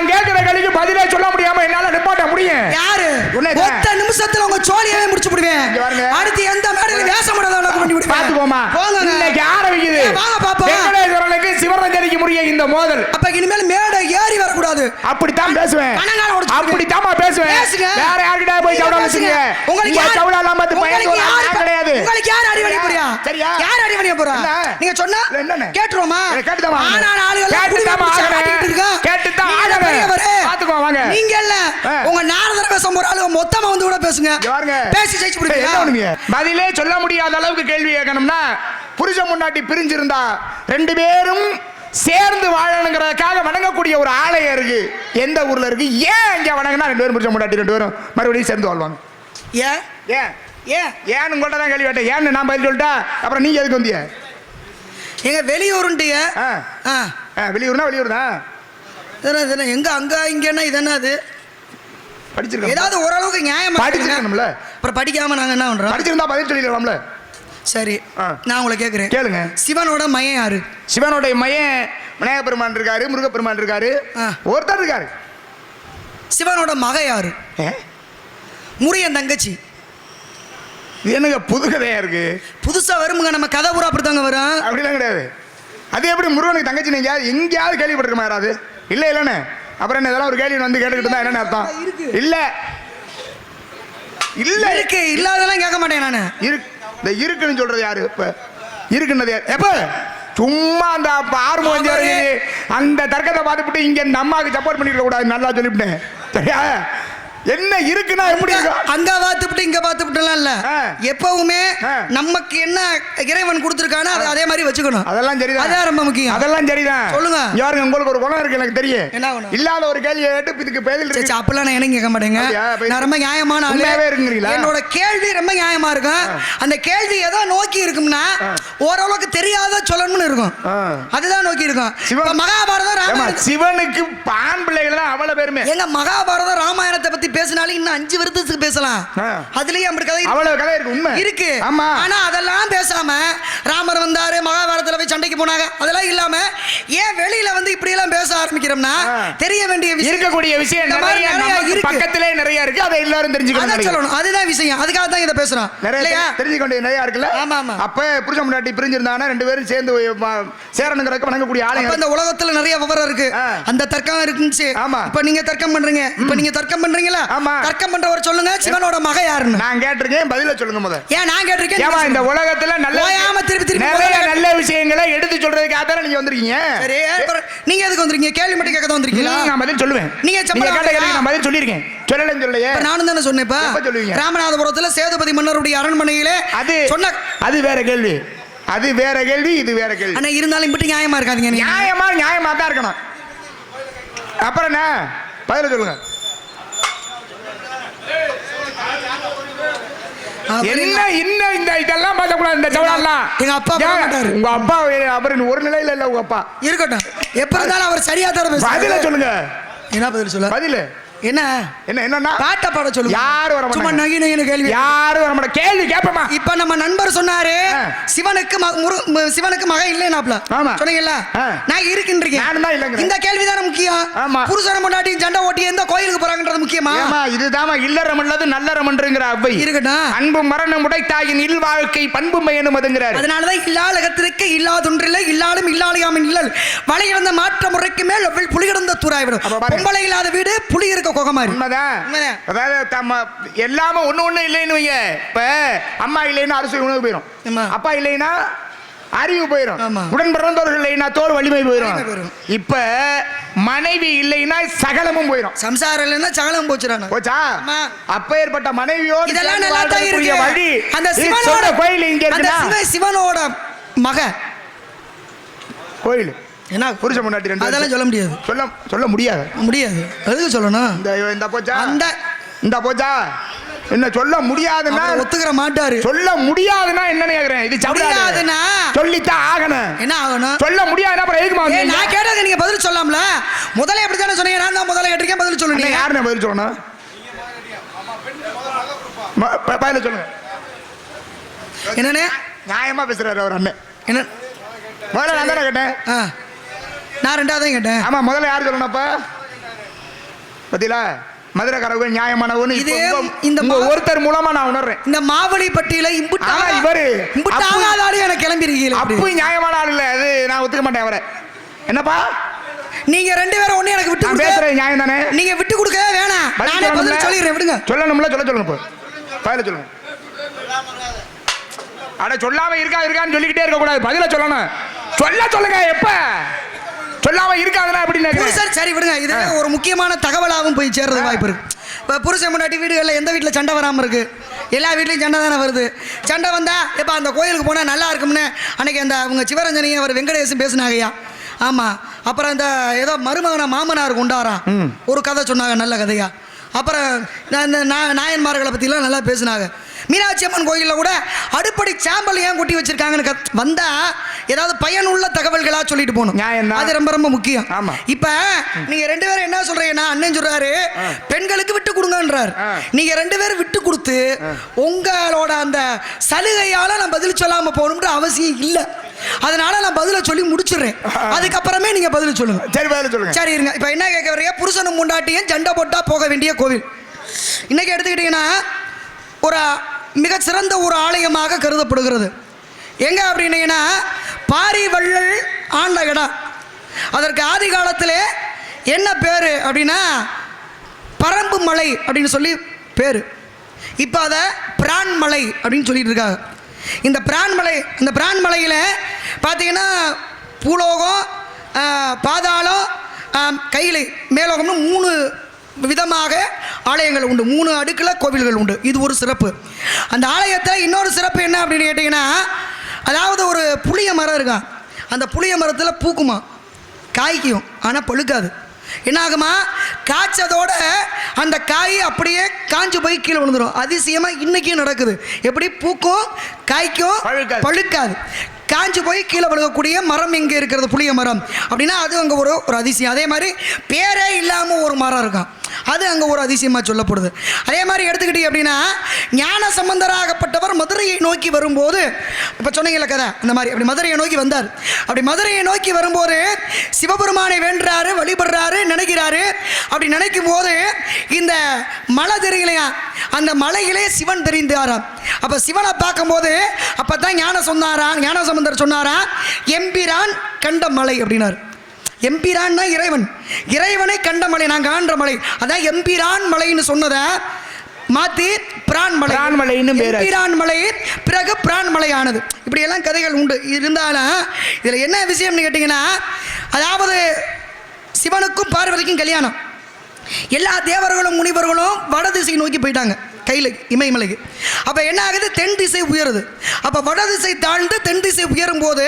நான் கேட்கிற கேள்விக்கு பதிலே சொல்ல முடியாம என்னால நிப்பாட்ட முடியும். யாரு? ஒத்த நிமிஷத்துல உங்க சோழியவே முடிச்சு விடுவேன். அடுத்து எந்த மேடையில வேஷம் போடாத பண்ணி விடுவேன். பாத்துக்கோமா. இன்னைக்கு ஆரம்பிக்குது. வாங்க பாப்போம். வெங்கடேஸ்வரனுக்கு சிவரஞ்சனிக்கு முடிய இந்த மோதல். அப்ப இனிமேல் மேடை ஏறி வர கூடாது. அப்படித்தான் பேசுவேன். அப்படித்தான் பேசுவேன். வேற யார்கிட்ட போய் சவுடா வச்சுங்க. உங்களுக்கு சவுடா இல்லாம வந்து பையன் சொல்ல கிடையாது. உங்களுக்கு யார் அடிவணி போறியா? சரியா? யார் அடிவணி போறா? நீங்க சொன்னா கேட்றோமா? கேட்டுதாமா. ஆனா ஆளுகள் கேட்டுதாமா ஆகணும். கேட்டுதான் ஆகணும். பாத்துக்கோ வாங்க. நீங்க இல்ல உங்க நாரதர பேசும் ஒரு ஆளு மொத்தமா வந்து கூட பேசுங்க. பேசி ஜெயிச்சு விடுங்க. பதிலே சொல்ல முடியாத அளவுக்கு கேள்வி கேட்கணும்னா புருஷன் முன்னாடி பிரிஞ்சிருந்தா ரெண்டு பேரும் சேர்ந்து வாழணுங்கிறதுக்காக வணங்கக்கூடிய ஒரு ஆலயம் இருக்கு. எந்த ஊர்ல இருக்கு? ஏன் இங்க வணங்கினா ரெண்டு பேரும் புருஷன் முன்னாடி ரெண்டு பேரும் மறுபடியும் சேர்ந்து வாழ்வாங்க? ஏன் ஏன் ஏன் ஏன்னு உங்கள்ட்ட தான் கேள்வி கேட்டேன். ஏன்னு நான் பதில் சொல்லிட்டா அப்புறம் நீங்க எதுக்கு வந்தீங்க? எங்க வெளியூருன்ட்டீங்க. வெளியூர்னா வெளியூர் தான். எங்க அங்க இங்கன்னா இது என்ன? அது படிச்சிருக்கோம். ஏதாவது ஓரளவுக்கு நியாயமா படிச்சிருக்கணும்ல. அப்புறம் படிக்காம நாங்க என்ன பண்றோம்? படிச்சிருந்தா பதில் சொல்லிடலாம்ல. சரி, நான் உங்களை கேட்கிறேன். கேளுங்க. சிவனோட மகன் யாரு? சிவனோட மகன் விநாயகப் பெருமான் இருக்காரு, முருகப்பெருமான் இருக்காரு, ஒருத்தர் இருக்காரு. சிவனோட மகன் யாரு? முருகன் தங்கச்சி. என்னங்க புது கதையா இருக்கு? புதுசா வருமுங்க. நம்ம கதை பூரா அப்படித்தாங்க வரும். அப்படிலாம் கிடையாது. அது எப்படி முருகனுக்கு தங்கச்சி? நீங்க எங்கேயாவது கேள்விப்பட்டிருக்கமா யாராவது? இல்ல இல்லன்னு அப்புறம் என்ன இதெல்லாம் ஒரு கேள்வி வந்து கேட்டுக்கிட்டு இருந்தா என்ன அர்த்தம்? இல்ல இல்ல இருக்கு. இல்லாதெல்லாம் கேட்க மாட்டேன் நானு. இந்த இருக்குன்னு சொல்றது யாரு? இப்ப இருக்குன்னது எப்ப? சும்மா அந்த ஆர்வம் அந்த தர்க்கத்தை பார்த்துட்டு இங்க இந்த அம்மாவுக்கு சப்போர்ட் பண்ணிக்க கூடாது. நல்லா சொல்லிவிட்டேன். சரியா? என்ன இருக்குன்னா எப்படி அங்க பார்த்துட்டு இங்க பார்த்துட்டுலாம் இல்ல. எப்பவுமே நமக்கு என்ன இறைவன் கொடுத்துருக்கானோ அதே மாதிரி வச்சுக்கணும். அதெல்லாம் சரிதான். அதான் ரொம்ப முக்கியம். அதெல்லாம் சரிதான். சொல்லுங்க. யாருங்க உங்களுக்கு ஒரு குணம் இருக்கு எனக்கு தெரியும். என்ன குணம்? இல்லாத ஒரு கேள்வி கேட்டு இதுக்கு பதில் இருக்கு. அப்பெல்லாம் நான் எனக்கு கேட்க மாட்டேங்க. நான் ரொம்ப நியாயமான ஆளாவே இருக்குறீங்களா? என்னோட கேள்வி ரொம்ப நியாயமா இருக்கும். அந்த கேள்வி ஏதோ நோக்கி இருக்கும்னா ஓரளவுக்கு தெரியாத சொல்லணும்னு இருக்கும். அதுதான் நோக்கி இருக்கும். மகாபாரதம் ராமாயணம். சிவனுக்கு ஆண் பிள்ளைகள் தான் அவ்வளவு பேருமே. எங்க மகாபாரதம் ராமாயணத்தை பத்தி பேசினாலும் இன்னும் 5 வருஷத்துக்கு பேசலாம். அதுலயே அப்படி கதை அவ்வளவு கதை இருக்கு. உண்மை இருக்கு. ஆனா அதெல்லாம் பேசாம ராமர் வந்தாரு, மகாபாரதத்துல போய் சண்டைக்கு போனாங்க, அதெல்லாம் இல்லாம ஏன் வெளியில வந்து இப்படி எல்லாம் பேச ஆரம்பிக்கிறோம்னா தெரிய வேண்டிய விஷயம் இருக்கக்கூடிய விஷயம் நிறைய இருக்கு. பக்கத்திலே நிறைய இருக்கு. அதை எல்லாரும் தெரிஞ்சுக்கணும். அதுதான் விஷயம். அதுக்காக தான் இத பேசுறோம். நிறைய தெரிஞ்சுக்க வேண்டிய நிறைய இருக்குல்ல. ஆமா ஆமா. அப்ப புருஷன் முன்னாடி பிரிஞ்சிருந்தானா ரெண்டு பேரும் சேர்ந்து சேரணுங்கிறதுக்கு வணங்கக்கூடிய ஆளு. அப்ப இந்த உலகத்துல நிறைய விவரம் இருக்கு. அந்த தர்க்கம் இருக்குன்னு. இப்ப நீங்க தர்க்கம் பண்றீங்க. இப்ப நீங்க தர்க்கம் பண்றீங்களா? தர்க்கம் பண்றவர் சொல்லுங்க. சிவனோட மகன் யாருன்னு நான் கேட்டிருக்கேன். பதில சொல்லுங்க முதல்ல. ஏன் நான் கேட்டிருக்கேன்? ஏமா இந்த உலகத்துல நிறைய நல்ல விஷயங்களை எடுத்து சொல்றதுக்காக தான் நீங்க வந்திருக்கீங்க. சரி, நீங்க எதுக்கு வந்திருக்கீங்க? கேள்வி மட்டும் கேட்க தான் வந்திருக்கீங்களா? நான் பதில் சொல்லுவேன். நீங்க கேட்ட கேள்விக்கு நான் பதில் சொல்லியிருக்கேன். சொல்லலன்னு சொல்லலையே. நானும் தானே சொன்னேன். இப்ப சொல்லுவீங்க. ராமநாதபுரத்துல சேதுபதி மன்னருடைய அரண்மனையிலே அது சொன்ன அது வேற கேள்வி. அது வேற கேள்வி, இது வேற கேள்வி. ஆனா இருந்தாலும் இப்படி நியாயமா இருக்காதீங்க. நியாயமா தான் இருக்கணும். அப்புறம் என்ன பதில சொல்லுங்க. என்ன என்ன இந்த இதெல்லாம் பார்க்கக்கூடாது. இந்த சவடாலாம் எங்க அப்பா உங்க அப்பா அவர் ஒரு நிலையில இல்ல. உங்க அப்பா இருக்கட்டும். எப்ப இருந்தாலும் அவர் சரியா தர பதில சொல்லுங்க. என்ன பதில் சொல்ல? பதில என்ன என்ன என்னன்னா பாட்ட பாட சொல்லுங்க. யார் வர மாட்டாங்க. சும்மா நகி நகின கேள்வி. யார் வர மாட்டாங்க. கேள்வி கேப்பமா. இப்ப நம்ம நண்பர் சொன்னாரு சிவனுக்கு மகன் இல்லைனாப்ல. சொன்னீங்கல்ல. நான் இருக்கின்றீங்க. நான் தான் இல்லங்க. இந்த கேள்வி தான் முக்கியம். புருஷன முன்னாடி சண்டை ஓட்டி எந்த கோயிலுக்கு போறாங்கன்றது முக்கியமா? ஆமா, இதுதாமா இல்லறம் அல்லது நல்லறம்ன்றங்கற அவ்வை. இருக்கட்டும். அன்பு மரணம் உடைத்தாயின் இல் வாழ்க்கை பண்பு பயனும் அதுங்கறார். அதனால தான் இல்லாலகத்திற்கு இல்லாதொன்றில்லை இல்லாலும் இல்லாலியாமின் இல்லல் வலை இழந்த மாற்ற முறைக்கு மேல் புலி கிடந்த தூராய் விடும். பொம்பளை இல்லாத வீடு புலி இருக்க எல்லாமே ஒண்ணு இல்லைன்னு வைங்க. இப்ப அம்மா இல்லைன்னா அரிசி உணவு போயிடும். அப்பா இல்லைன்னா அறிவு போயிடும். உடன் பிறந்தவர்கள் இல்லைன்னா தோல் வலிமை போயிடும். இப்ப மனைவி இல்லைன்னா சகலமும் போயிடும். சம்சாரம் இல்லைன்னா சகலம் போச்சா? அப்ப ஏற்பட்ட மனைவியோடு இதெல்லாம் நல்லா தான் இருக்கு. வழி அந்த சிவனோட கோயில் இங்க இருக்கு. சிவனோட மகன் கோயில் என்ன புருஷன் முன்னாடி ரெண்டு அதெல்லாம் சொல்ல முடியாது. சொல்ல முடியாது. எதுக்கு சொல்லணும்? இந்த போச்சா இந்த போச்சா என்ன சொல்ல முடியாதுன்னா ஒத்துக்கிற மாட்டாரு. சொல்ல முடியாதுன்னா என்னன்னு கேக்குறேன். இது முடியாதுன்னா சொல்லித்தான் ஆகணும். என்ன ஆகணும்? சொல்ல முடியாதுன்னா அப்புறம் எதுக்கு வந்து நான் கேட்டது நீங்க பதில் சொல்லலாம்ல. முதல்ல எப்படி தானே சொன்னீங்க. நான் தான் முதல்ல கேட்டிருக்கேன். பதில் சொல்லுங்க. யாருன்னு பதில் சொல்லணும்? பதில் சொல்லுங்க. என்னன்னு நியாயமா பேசுறாரு அவர் அண்ணன். என்ன முதல்ல நான் தானே கேட்டேன். நான் ரெண்டாவது கேட்டேன். ஆமா முதல்ல யார் சொல்லணும்ப்பா? பத்தில மதுரைக்காரர்கள் நியாயமானவன்னு இதே இந்த ஒருத்தர் மூலமா நான் உணர்றேன். இந்த மாவழி பட்டியல இவரு எனக்கு கிளம்பிருக்கீங்க. அப்ப நியாயமான ஆள் இல்ல, அது நான் ஒத்துக்க மாட்டேன் அவரை. என்னப்பா நீங்க ரெண்டு பேரும் ஒண்ணு எனக்கு விட்டு பேசுறது நியாயம் தானே? நீங்க விட்டு கொடுக்கவே வேணாம், நானே பதில் சொல்லிடுறேன். விடுங்க. சொல்லணும்ல, சொல்லுங்க போ. பதில சொல்லுங்க. அட சொல்லாம இருக்கான்னு சொல்லிக்கிட்டே இருக்க கூடாது, பதில சொல்லணும். சொல்லுங்க. எப்ப சொல்லாம இருக்காதுன்னா அப்படின்னு சரி விடுங்க. இது ஒரு முக்கியமான தகவலாகவும் போய் சேர்றது வாய்ப்பு இருக்கு. இப்போ புருஷன் முன்னாடி வீடுகளில் எந்த வீட்டில் சண்டை வராமல் இருக்கு? எல்லா வீட்லையும் சண்டை தானே வருது. சண்டை வந்தா இப்போ அந்த கோயிலுக்கு போனால் நல்லா இருக்கும்னு அன்னைக்கு அந்த அவங்க சிவரஞ்சனியும் அவர் வெங்கடேசன் பேசினாங்கய்யா. ஆமாம். அப்புறம் அந்த ஏதோ மருமகனை மாமனார் கொண்டாரா ஒரு கதை சொன்னாங்க, நல்ல கதையா. அப்புறம் இந்த நாயன்மார்களை பற்றிலாம் நல்லா பேசினாங்க. மீனாட்சி அம்மன் கோயிலில் கூட அடுப்படி சாம்பல் ஏன் கொட்டி வச்சிருக்காங்கன்னு வந்தா ஏதாவது பயனுள்ள தகவல்களா சொல்லிட்டு போகணும். அது ரொம்ப ரொம்ப முக்கியம். இப்ப நீங்க ரெண்டு பேரும் என்ன சொல்றீங்கன்னா, அண்ணன் சொல்றாரு பெண்களுக்கு விட்டு கொடுங்கன்றாரு. நீங்க ரெண்டு பேரும் விட்டு கொடுத்து உங்களோட அந்த சலுகையால நான் பதில் சொல்லாம போகணும்ன்ற அவசியம் இல்லை. அதனால நான் பதில சொல்லி முடிச்சிடுறேன், அதுக்கப்புறமே நீங்க பதில் சொல்லுங்க. சரி, பதில் சொல்லுங்க. சரி இருங்க. இப்ப என்ன கேட்க வரீங்க? புருஷனும் முண்டாட்டியும் சண்டை போட்டா போக வேண்டிய கோவில். இன்னைக்கு எடுத்துக்கிட்டீங்கன்னா ஒரு மிக சிறந்த ஒரு ஆலயமாக கருதப்படுகிறது. எங்க அப்படின்னீங்கன்னா பாரி வள்ளல் ஆண்ட இடம். அதற்கு ஆதி காலத்திலே என்ன பேரு அப்படின்னா பரம்பு மலை அப்படின்னு சொல்லி பேரு. இப்போ அதை பிரான்மலை அப்படின்னு சொல்லிட்டு இருக்காங்க. இந்த பிரான்மலையில் பார்த்தீங்கன்னா பூலோகம், பாதாளம், கைலை, மேலோகம்னு 3 விதமாக ஆலயங்கள் உண்டு. 3 அடுக்கில் கோவில்கள் உண்டு. இது ஒரு சிறப்பு. அந்த ஆலயத்தில் இன்னொரு சிறப்பு என்ன அப்படின்னு கேட்டிங்கன்னா, அதாவது ஒரு புளிய மரம் இருக்கா. அந்த புளிய மரத்தில் பூக்குமா, காய்க்கும், ஆனால் பழுக்காது. என்ன ஆகுமா, காய்ச்சதோட அந்த காய் அப்படியே காஞ்சு போய் கீழே விழுந்துடும். அதிசயமாக இன்றைக்கும் நடக்குது. எப்படி பூக்கும், காய்க்கும், பழுக்காது. காஞ்சு போய் கீழே விழுகக்கூடிய மரம் எங்கே இருக்கிறது? புளிய மரம் அப்படின்னா அது அங்கே ஒரு அதிசயம். அதே மாதிரி பேரே இல்லாமல் ஒரு மரம் இருக்கும், அது அங்கே ஒரு அதிசயமாக சொல்லப்படுது. அதே மாதிரி எடுத்துக்கிட்டீங்க அப்படின்னா ஞான சம்பந்தராகப்பட்டவர் மதுரையை நோக்கி வரும்போது, இப்போ சொன்னீங்கல்ல கதை, அந்த மாதிரி அப்படி மதுரையை நோக்கி வந்தார். அப்படி மதுரையை நோக்கி வரும்போது சிவபெருமானை வேண்டுறாரு, வழிபடுறாரு, நினைக்கிறாரு. அப்படி நினைக்கும் போது இந்த மலை தெரியலையா, அந்த மலையிலே சிவன் தெரிந்தாராம். அப்போ சிவனை பார்க்கும்போது அப்போ தான் ஞான சம்பந்தர் சொன்னாரா, எம்பிரான் கண்ட மலை அப்படின்னாரு. எம்பிரான்னா இறைவன், இறைவனை கண்ட மலை, நான் காண்ற மலை, அதான் எம்பிரான் மலைன்னு சொன்னதை மாற்றி பிரான்மலை, பிரான்மலை, பிறகு பிரான்மலை ஆனது. இப்படி எல்லாம் கதைகள் உண்டு. இருந்தாலும் இதில் என்ன விஷயம்னு கேட்டிங்கன்னா, அதாவது சிவனுக்கும் பார்வதிக்கும் கல்யாணம். எல்லா தேவர்களும் முனிவர்களும் வடதிசை நோக்கி போயிட்டாங்க, கையில் இமயமலைக்கு. அப்போ என்ன ஆகுது, தென் திசை உயருது. அப்போ வடதிசை தாழ்ந்து தென் திசை உயரும் போது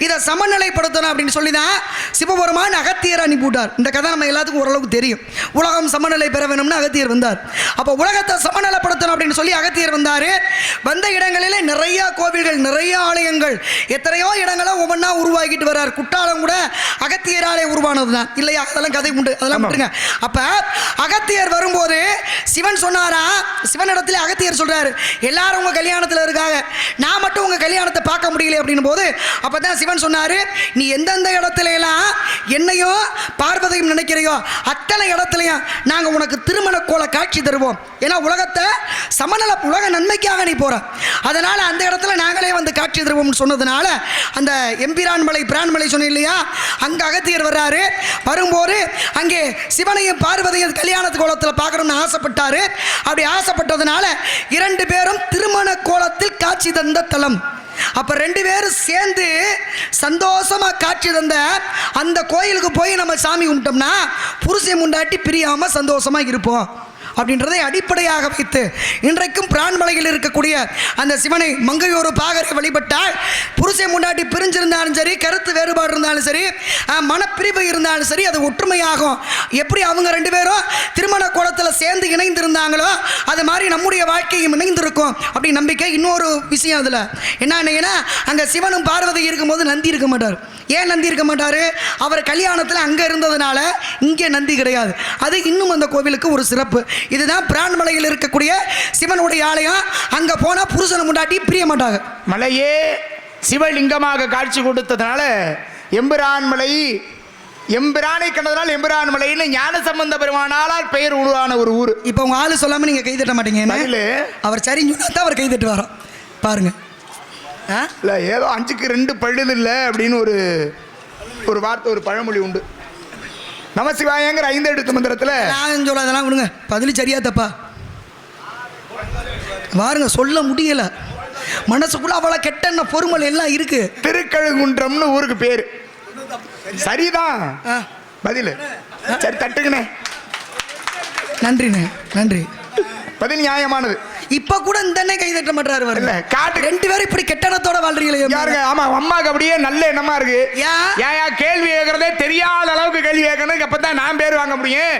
இதை சமநிலைப்படுத்தணும் அப்படின்னு சொல்லி தான் சிவபெருமான் அகத்தியர் அனுப்பிவிட்டார். இந்த கதை நம்ம எல்லாத்துக்கும் ஓரளவுக்கு தெரியும். உலகம் சமநிலை பெற வேணும்னு அகத்தியர் வந்தார். அப்போ உலகத்தை சமநிலைப்படுத்தணும் அப்படின்னு சொல்லி அகத்தியர் வந்தார். வந்த இடங்களிலே நிறைய கோவில்கள், நிறைய ஆலயங்கள், எத்தனையோ இடங்களை ஒவ்வொன்றா உருவாக்கிட்டு வர்றார். குற்றாலம் கூட அகத்தியராலே உருவானது தான் இல்லையா? அதெல்லாம் கதை உண்டு, அதெல்லாம் விட்டுருங்க. அப்போ அகத்தியர் வரும்போது சிவன் சொன்னாரா, சிவனிடத்தில் அகத்தியர் சொல்றாரு, எல்லாரும் உங்க கல்யாணத்தில் இருக்காங்க, நான் மட்டும் உங்க கல்யாணத்தை பார்க்க முடியல அப்படின்னு போது அப்பதான் சிவன் சொன்னாரு, நீ எந்தெந்த இடத்துல எல்லாம் என்னையும் பார்வதியும் நினைக்கிறையோ அத்தனை இடத்துலையும் நாங்க உனக்கு திருமண கோல காட்சி தருவோம். ஏன்னா உலகத்தை சமநல, உலக நன்மைக்காக நீ போற, அதனால அந்த இடத்துல நாங்களே வந்து காட்சி தருவோம்னு சொன்னதுனால அந்த எம்பிரான் மலை, பிரான்மலை சொன்ன இல்லையா, அங்க அகத்தியர் வர்றாரு. வரும்போது அங்கே சிவனையும் பார்வதியும் கல்யாண கோலத்தில் பார்க்கணும்னு ஆசைப்பட்டாரு. அப்படி ஆசைப்பட்டதுனால 2 பேரும் திருமண கோலத்தில் காட்சி தந்த தலம். அப்ப 2 பேரும் சேர்ந்து சந்தோஷமா காட்சி தந்த அந்த கோயிலுக்கு போய் நம்ம சாமி கும்பிட்டோம்னா புருஷன் முண்டாட்டி பிரியாம சந்தோஷமா இருப்போம் அப்படின்றதை அடிப்படையாக வைத்து இன்றைக்கும் பிரான்மலையில் இருக்கக்கூடிய அந்த சிவனை மங்கையோரு பாகரை வழிபட்டால் புருஷன் முண்டாட்டி பிரிஞ்சிருந்தாலும் சரி, கருத்து வேறுபாடு இருந்தாலும் சரி, மனப்பிரிவு இருந்தாலும் சரி, அது ஒற்றுமையாகும். எப்படி அவங்க 2 பேரும் திருமண கோலத்தில் சேர்ந்து இணைந்திருந்தாங்களோ அது மாதிரி நம்முடைய வாழ்க்கையும் இணைந்திருக்கும் அப்படி நம்பிக்கை. இன்னொரு விஷயம் அதில் என்னன்னா, அங்கே சிவனும் பார்வதி இருக்கும்போது நந்தி இருக்க மாட்டார். ஏன் நந்தி இருக்க மாட்டார்? அவர் கல்யாணத்தில் அங்கே இருந்ததுனால இங்கே நந்தி கிடையாது. அது இன்னும் அந்த கோவிலுக்கு ஒரு சிறப்பு. இதுதான் பிரான்மலையில் இருக்கக்கூடிய சிவனுடைய ஆலயம். அங்கே போனால் புருஷனை முண்டாட்டி பிரிய மாட்டாங்க. மலையே சிவலிங்கமாக காட்சி கொடுத்ததுனால எம்பிரான்மலை எம்பிரானை கண்டதனால் எம்பிரான் மலைன்னு ஞானசம்பந்த பெருமானாலால் பெயர் உருவான ஒரு ஊர். இப்போ உங்க ஆளு சொல்லாம நீங்க கை தட்ட மாட்டீங்க. அவர் சரின்னு சொன்னா தான் அவர் கை தட்டு வரோம் பாருங்க. இல்ல ஏதோ 5க்கு 2 பழுது இல்லை அப்படின்னு ஒரு வார்த்தை, ஒரு பழமொழி உண்டு. நமசிவாயங்கிற 5 எழுத்து மந்திரத்துல நான் சொல்ல அதெல்லாம் விடுங்க. பதில் சரியா தப்பா பாருங்க, சொல்ல முடியல. மனசுக்குள்ள அவ்வளவு கெட்ட பொறுமல் எல்லாம் இருக்கு. திருக்கழுங்குன்றம்னு ஊருக்கு பேரு. சரிதான் பதில். சரி தட்டுங்கண்ணே. நன்றிண்ணே, நன்றி. பதில் நியாயமானது. இப்ப கூட இந்த கை தட்ட மாட்டாரு. வரல காட்டு 2 பேரும் இப்படி கெட்டனத்தோட வாழ்றீங்களே யாருங்க? ஆமா, அம்மாக்கு அப்படியே நல்ல எண்ணமா இருக்கு. ஏன் கேள்வி கேட்கறதே தெரியாத அளவுக்கு கேள்வி கேட்கணும். அப்பதான் நான் பேர் வாங்க முடியும்.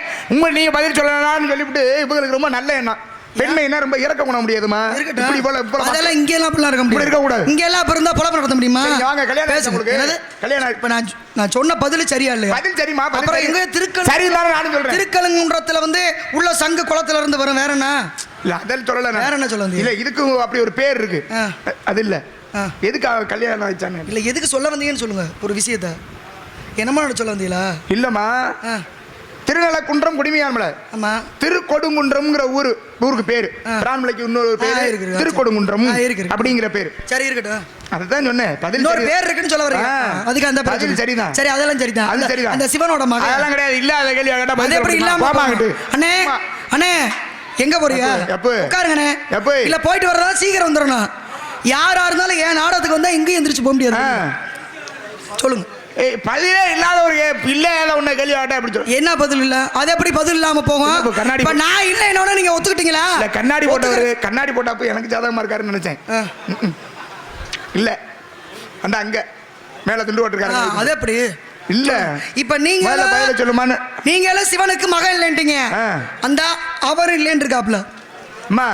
நீங்க பதில் சொல்லலாம்னு சொல்லிவிட்டு இவங்களுக்கு ரொம்ப நல்ல எண்ணம். பெண்மைனா ரொம்ப இறக்க குண முடியாதுமா. இப்படி போல அதெல்லாம் இங்க எல்லாம் அப்படிலாம் இருக்க முடியாது. இருக்க கூடாது. இங்க எல்லாம் இருந்தா பொழப்பு நடத்த முடியுமா? வாங்க கல்யாணம் பேச உங்களுக்கு. கல்யாணம் இப்ப நான் சொன்ன பதில் சரியா இல்லையா? பதில் சரிமா. அப்புறம் எங்க சரிதான் நானும் சொல்றேன். திருக்கழுங்குன்றத்துல உள்ள சங்கு குளத்துல இருந்து வரும். வேற என்ன? இல்ல அதெல்லாம் சொல்லல. வேற என்ன சொல்ல வந்தீங்க? இல்ல இதுக்கு அப்படி ஒரு பேர் இருக்கு. அது இல்ல எதுக்கு கல்யாணம் வச்சாங்க? இல்ல எதுக்கு சொல்ல வந்தீங்கன்னு சொல்லுங்க ஒரு விஷயத்தை. என்னமா சொல்ல வந்தீங்களா? இல்லம்மா, திருநலக்குன்றம் குடிமையான்மலை. ஆமா, திருக்கொடுங்குன்றம்ங்கிற ஊருக்கு பேரு. பிரான்மலைக்கு இன்னொரு பேரு திருக்கொடுங்குன்றம் அப்படிங்கிற பேரு. சரி இருக்கட்டும், அதுதான் சொன்னேன். பதில் இன்னொரு பேர் இருக்குன்னு சொல்ல வரீங்க. அதுக்கு அந்த பதில் சரிதான். சரி அதெல்லாம் சரிதான். அது சரிதான். அந்த சிவனோட மகன் அதெல்லாம் கிடையாது. இல்ல அத கேள்வி கேட்டா அது எப்படி இல்லாம போமாங்கிட்டு. அண்ணே அண்ணே எங்க போறியா? உட்காருங்கண்ணே. இல்ல போயிட்டு வர்றதா சீக்கிரம் வந்துடணும். யாரா இருந்தாலும் ஏன் நாடகத்துக்கு வந்தா எங்கேயும் எந்திரிச்சு போக முடியாது. சொல்லுங்க. பதிலே இல்லாத ஒரு இல்லாத ஒண்ணு கேள்வி கேட்டா எப்படி சொல்ல? என்ன பதில் இல்ல? அது எப்படி பதில் இல்லாம போகும்? கண்ணாடி நான் இல்ல என்னோட நீங்க ஒத்துக்கிட்டீங்களா? இல்ல கண்ணாடி போட்டவரு கண்ணாடி போட்டப்ப எனக்கு ஜாதகமா இருக்காருன்னு நினைச்சேன். இல்ல அந்த அங்க மேல துண்டு போட்டுருக்காரு. அது எப்படி இல்ல? இப்ப நீங்க பதில சொல்லுமான்னு நீங்க எல்லாம் சிவனுக்கு மகன் இல்லைன்றீங்க. அந்த அவர் இல்லைன்னு இருக்காப்ல. அம்மா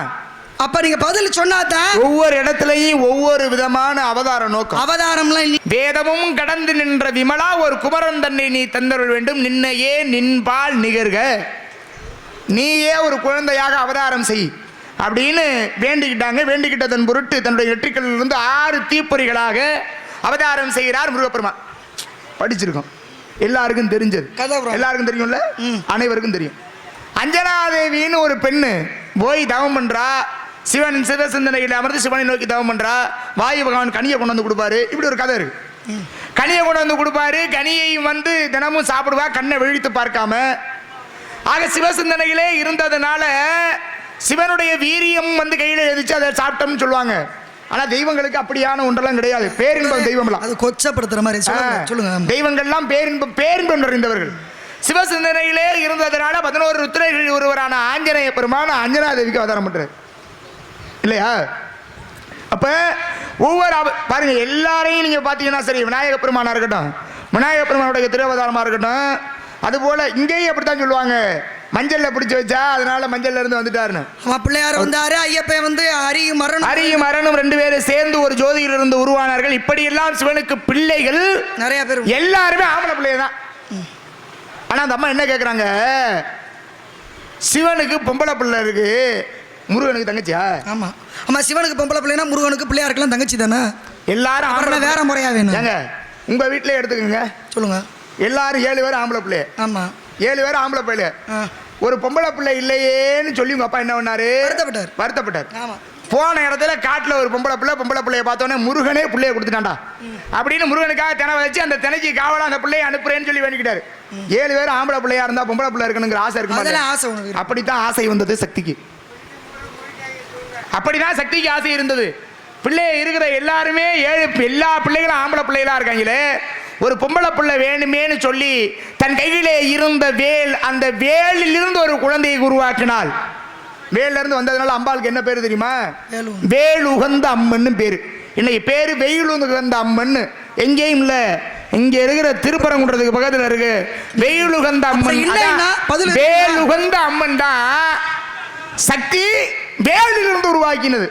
அப்ப நீங்க பதில் சொன்னாதான் ஒவ்வொரு இடத்துலயும் ஒவ்வொரு விதமான அவதார நோக்கம். அவதாரம்லாம் இல்லை. வேதமும் கடந்து நின்ற விமலா ஒரு குமரன் தன்னை நீ தந்தருள் வேண்டும். நின்னையே நின்பால் நிகர்க, நீயே ஒரு குழந்தையாக அவதாரம் செய் அப்படின்னு வேண்டிக்கிட்டாங்க. வேண்டிக்கிட்டதன் பொருட்டு தன்னுடைய நெற்றிகளிலிருந்து 6 தீப்பொறிகளாக அவதாரம் செய்கிறார் முருகப்பெருமான். படிச்சிருக்கோம், எல்லாருக்கும் தெரிஞ்சது. எல்லாருக்கும் தெரியும்ல, அனைவருக்கும் தெரியும். அஞ்சனாதேவின்னு ஒரு பெண்ணு போய் தவம் பண்றா. சிவன் சிவசிந்தனையில் அமர்ந்து சிவனை நோக்கி தவம் பண்றா. வாயு பகவான் கனியை கொண்டு வந்து கொடுப்பாரு. இப்படி ஒரு கதை இருக்கு. கனியை கொண்டு வந்து கொடுப்பாரு. கனியை தினமும் சாப்பிடுவா, கண்ணை விழித்து பார்க்காம. ஆக சிவசிந்தனையிலே இருந்ததுனால சிவனுடைய வீரியம் கையில எதிர்த்து அதை சாப்பிட்டோம்னு சொல்லுவாங்க. ஆனா தெய்வங்களுக்கு அப்படியான ஒன்றெல்லாம் கிடையாது. பேரின்பம் தெய்வம்லாம் அது கொச்சப்படுத்துற மாதிரி சொல்லுங்க. தெய்வங்கள்லாம் பேரின்பம் நிறைந்தவர்கள். சிவசிந்தனையிலே இருந்ததுனால 11 ருத்ரர்கள் ஒருவரான ஆஞ்சநேய பெருமான் அஞ்சனாதேவிக்கு அவதாரம் பண்றாரு இல்லையா? அப்ப ஒவ்வொரு பாருங்க, எல்லாரையும் நீங்க பாத்தீங்கன்னா சரி, விநாயக பெருமானா இருக்கட்டும், விநாயக பெருமானுடைய திருவதாரமா இருக்கட்டும், அது போல இங்கேயும் அப்படித்தான் சொல்லுவாங்க. மஞ்சள்ல பிடிச்சு வச்சா அதனால மஞ்சள்ல இருந்து வந்துட்டாருன்னு. பிள்ளையார் வந்தாரு, ஐயப்பன் அரியும் மரணும் 2 பேரும் சேர்ந்து ஒரு ஜோதியில இருந்து உருவானார்கள். இப்படி எல்லாம் சிவனுக்கு பிள்ளைகள் நிறைய பேர், எல்லாருமே ஆம்பளை பிள்ளைய தான். ஆனா அந்த அம்மா என்ன கேட்குறாங்க, சிவனுக்கு பொம்பளை பிள்ளை இருக்கு, முருகனுக்கு தங்கச்சியா? ஆமா ஆமா, சிவனுக்கு பொம்பளை பிள்ளைனா முருகனுக்கு பிள்ளையாருக்கெல்லாம் தங்கச்சி தானே. எல்லாரும் வேற முறையா வேணும். ஏங்க உங்க வீட்டிலே எடுத்துக்கோங்க, சொல்லுங்க. எல்லாரும் 7 பேர் ஆம்பளை பிள்ளை. ஆமா, 7 பேர் ஆம்பளை பிள்ளை. ஒரு பொம்பளை பிள்ளை இல்லையேன்னு சொல்லி உங்க அப்பா என்ன பண்ணாரு? வருத்தப்பட்டார். ஆமா, போன இடத்துல காட்டுல ஒரு பொம்பளை பிள்ளைய பார்த்தோன்னே முருகனே பிள்ளைய கொடுத்துட்டான்டா அப்படின்னு முருகனுக்காக தினை வச்சு அந்த தினைக்கு காவலா அந்த பிள்ளைய அனுப்புறேன்னு சொல்லி வேண்டிக்கிட்டாரு. 7 பேர் ஆம்பளை பிள்ளையா இருந்தா பொம்பளை பிள்ளை இருக்கணுங்கிற ஆசை இருக்கு. அப்படித்தான் ஆசை வந்தது சக்திக்கு. அப்படிதான் சக்திக்கு ஆசை இருந்தது. பிள்ளை இருக்கிற எல்லாருமே எல்லா பிள்ளைகளும் ஆம்பளை பிள்ளைகளா இருக்காங்களே, ஒரு பொம்பளை பிள்ளை வேணுமேனு சொல்லி தன் கையிலே இருந்த வேல், அந்த வேலில் இருந்து ஒரு குழந்தையை உருவாக்கினாள். வேல்ல இருந்து வந்ததுனால அம்பாளுக்கு என்ன பேரு தெரியுமா? வேல் உகந்த அம்மன் பேரு. இன்னைக்கு பேரு வெயில் உகந்த அம்மன். எங்கேயும் இல்ல, இங்க இருக்கிற திருப்பரங்குன்றதுக்கு பக்கத்துல இருக்கு வெயில் உகந்த அம்மன். வேல் உகந்த அம்மன் தான் சக்தி வேலில் இருந்து உருவாக்கினது.